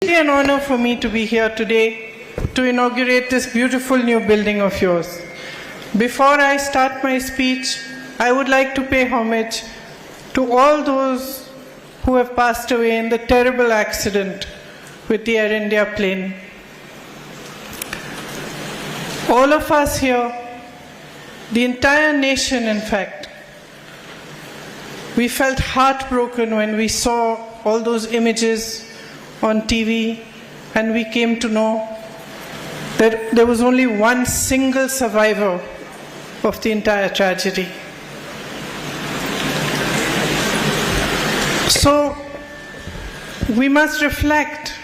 It's an honor for me to be here today to inaugurate this beautiful new building of yours. Before I start my speech, I would like to pay homage to all those who have passed away in the terrible accident with the Air India plane. All of us here, the entire nation in fact, we felt heartbroken when we saw all those images on TV and we came to know that there was only one single survivor of the entire tragedy. So we must reflect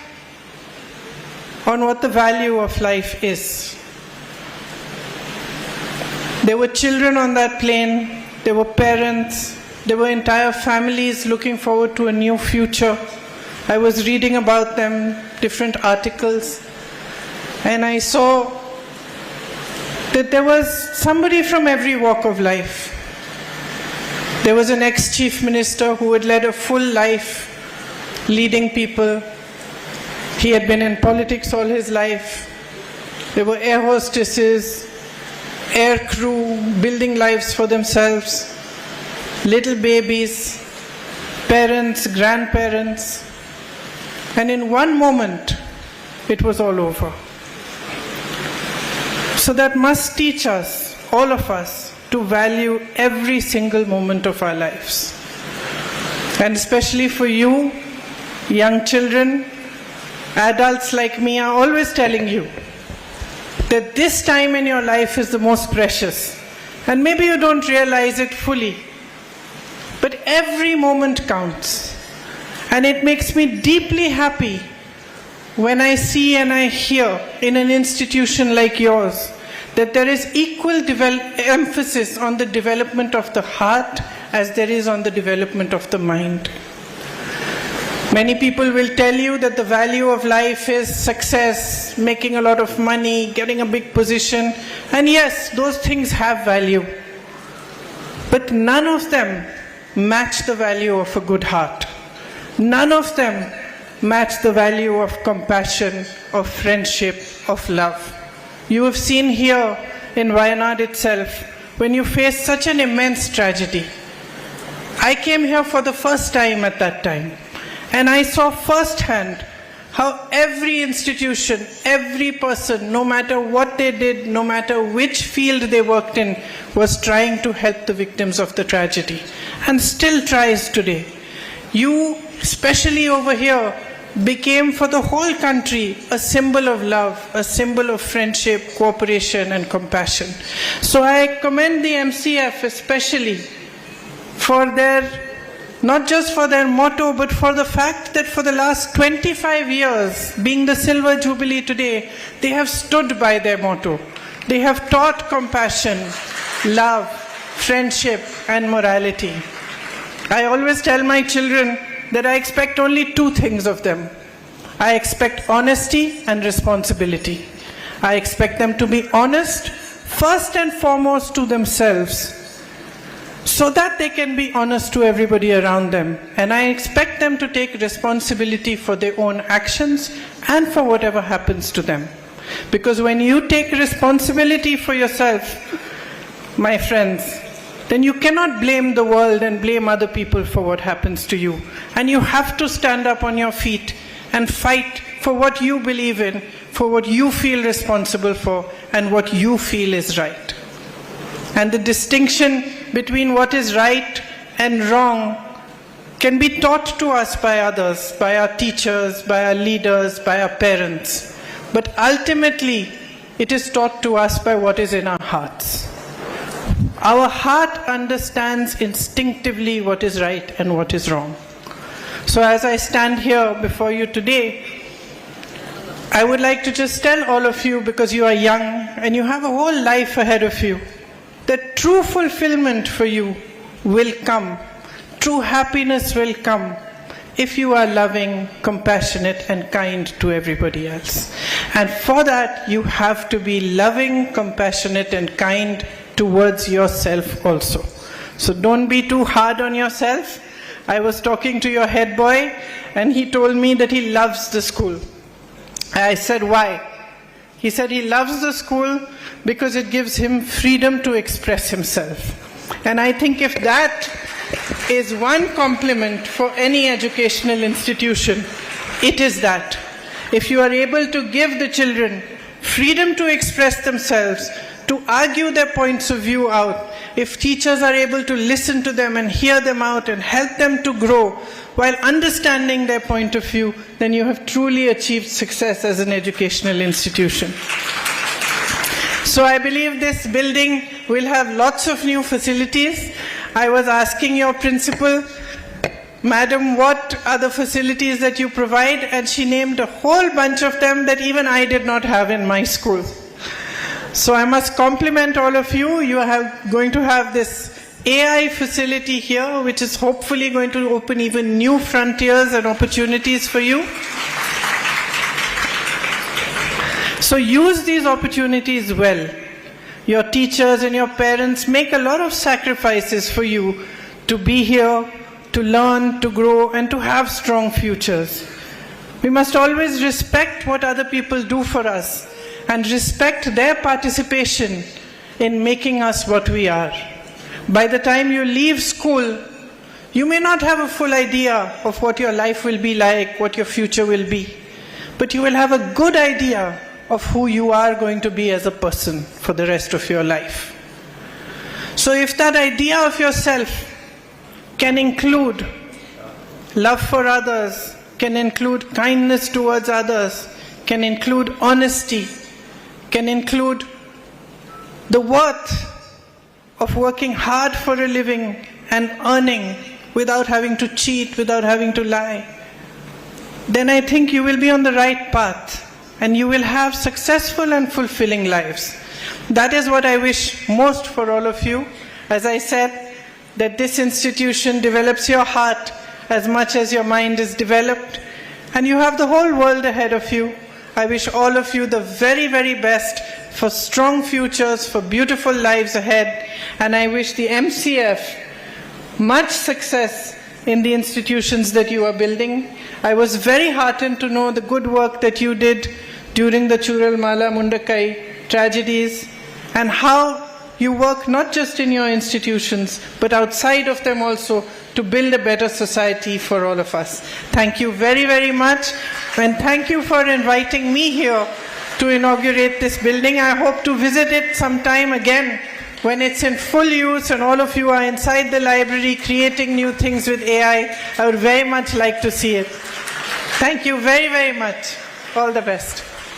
on what the value of life is. There were children on that plane, there were parents, there were entire families looking forward to a new future. I was reading about them, different articles, and I saw that there was somebody from every walk of life. There was an ex-chief minister who had led a full life leading people. He had been in politics all his life. There were air hostesses, air crew, building lives for themselves, little babies, parents, grandparents, and in one moment, it was all over. So that must teach us, all of us, to value every single moment of our lives. And especially for you, young children, adults like me are always telling you that this time in your life is the most precious. And maybe you don't realize it fully, but every moment counts. And it makes me deeply happy when I see and I hear in an institution like yours that there is equal emphasis on the development of the heart as there is on the development of the mind. Many people will tell you that the value of life is success, making a lot of money, getting a big position, and yes, those things have value. But none of them match the value of a good heart. None of them match the value of compassion, of friendship, of love. You have seen here in Wayanad itself, when you face such an immense tragedy. I came here for the first time at that time, and I saw firsthand how every institution, every person, no matter what they did, no matter which field they worked in, was trying to help the victims of the tragedy, and still tries today. You, especially over here, became for the whole country a symbol of love, a symbol of friendship, cooperation and compassion. So I commend the MCF especially for their, not just for their motto, but for the fact that for the last 25 years, being the Silver Jubilee today, they have stood by their motto. They have taught compassion, love, friendship and morality. I always tell my children that I expect only two things of them. I expect honesty and responsibility. I expect them to be honest, first and foremost to themselves, so that they can be honest to everybody around them. And I expect them to take responsibility for their own actions and for whatever happens to them. Because when you take responsibility for yourself, my friends, then you cannot blame the world and blame other people for what happens to you. And you have to stand up on your feet and fight for what you believe in, for what you feel responsible for, and what you feel is right. And the distinction between what is right and wrong can be taught to us by others, by our teachers, by our leaders, by our parents. But ultimately, it is taught to us by what is in our hearts. Our heart understands instinctively what is right and what is wrong. So as I stand here before you today, I would like to just tell all of you, because you are young and you have a whole life ahead of you, that true fulfillment for you will come, true happiness will come if you are loving, compassionate and kind to everybody else. And for that, you have to be loving, compassionate and kind towards yourself also. So don't be too hard on yourself. I was talking to your head boy, and he told me that he loves the school. I said, why? He said he loves the school because it gives him freedom to express himself. And I think if that is one compliment for any educational institution, it is that. If you are able to give the children freedom to express themselves, to argue their points of view out, if teachers are able to listen to them and hear them out and help them to grow while understanding their point of view, then you have truly achieved success as an educational institution. So I believe this building will have lots of new facilities. I was asking your principal, Madam, what are the facilities that you provide? And she named a whole bunch of them that even I did not have in my school. So I must compliment all of you. You are going to have this AI facility here, which is hopefully going to open even new frontiers and opportunities for you. So use these opportunities well. Your teachers and your parents make a lot of sacrifices for you to be here, to learn, to grow, and to have strong futures. We must always respect what other people do for us and respect their participation in making us what we are. By the time you leave school, you may not have a full idea of what your life will be like, what your future will be, but you will have a good idea of who you are going to be as a person for the rest of your life. So if that idea of yourself can include love for others, can include kindness towards others, can include honesty, can include the worth of working hard for a living and earning without having to cheat, without having to lie, then I think you will be on the right path and you will have successful and fulfilling lives. That is what I wish most for all of you. As I said, that this institution develops your heart as much as your mind is developed, and you have the whole world ahead of you. I wish all of you the very, very best for strong futures, for beautiful lives ahead, and I wish the MCF much success in the institutions that you are building. I was very heartened to know the good work that you did during the Chural Mala Mundakai tragedies, and how you work not just in your institutions, but outside of them also, to build a better society for all of us. Thank you very, very much, and thank you for inviting me here to inaugurate this building. I hope to visit it sometime again when it's in full use and all of you are inside the library creating new things with AI. I would very much like to see it. Thank you very, very much. All the best.